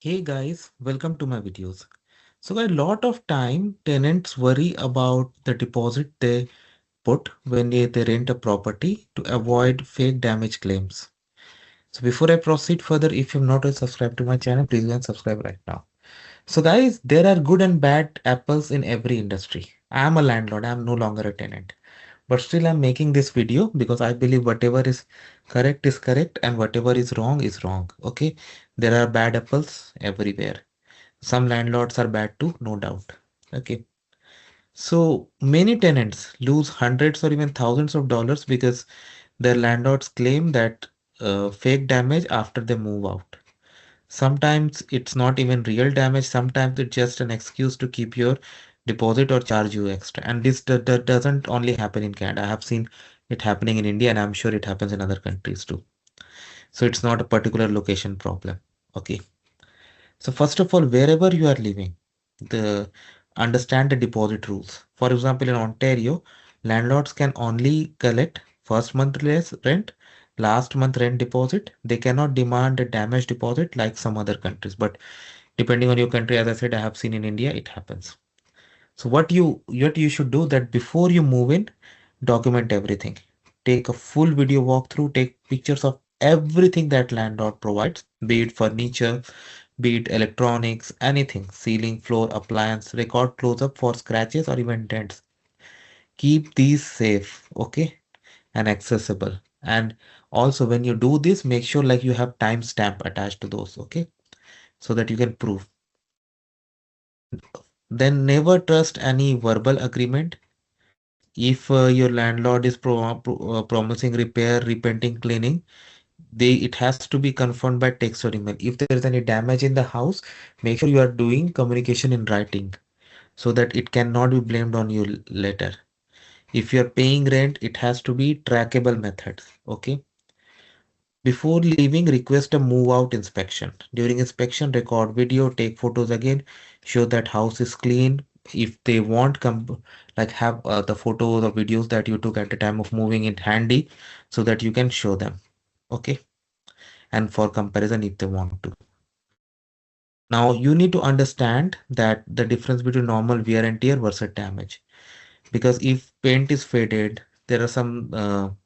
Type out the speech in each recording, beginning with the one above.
Hey guys, welcome to my videos. So a lot of time tenants worry about the deposit they put when they rent a property to avoid fake damage claims. So before I proceed further, if you've not yet subscribed to my channel, please go and subscribe right now. So guys, there are good and bad apples in every industry. I am a landlord, I am no longer a tenant. But still I'm making this video because I believe whatever is correct and whatever is wrong is wrong. Okay. There are bad apples everywhere. Some landlords are bad too, no doubt. Okay. So many tenants lose hundreds or even thousands of dollars because their landlords claim that fake damage after they move out. Sometimes it's not even real damage, sometimes it's just an excuse to keep your deposit or charge you extra. And this doesn't only happen in Canada. I have seen it happening in India and I'm sure it happens in other countries too. So it's not a particular location problem. Okay. So first of all, wherever you are living, the understand the deposit rules. For example, in Ontario, landlords can only collect first month rent, last month rent deposit. They cannot demand a damage deposit like some other countries. But depending on your country, as I said, I have seen in India, it happens. So what you should do that before you move in, document everything. Take a full video walkthrough, take pictures of everything that landlord provides, be it furniture, be it electronics, anything, ceiling, floor, appliance, record close up for scratches or even dents. Keep these safe, okay, and accessible. And also when you do this, make sure like you have timestamp attached to those, okay, so that you can prove. And then never trust any verbal agreement. If your landlord is promising repair, repainting, cleaning, it has to be confirmed by text or email. If there is any damage in the house, make sure you are doing communication in writing so that it cannot be blamed on you later. If you're paying rent, it has to be trackable methods. Okay. Before leaving, request a move out inspection. During inspection, record video, take photos again, show that house is clean. If they want, come like have the photos or videos that you took at the time of moving it handy so that you can show them. Okay. And for comparison, if they want to. Now you need to understand that the difference between normal wear and tear versus damage. Because if paint is faded, there are some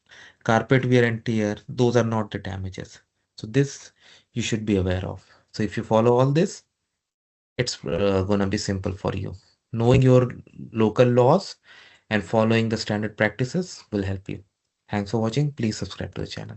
carpet wear and tear, those are not the damages. So this you should be aware of. So if you follow all this, it's gonna be simple for you. Knowing your local laws and following the standard practices will help you. Thanks for watching. Please subscribe to the channel.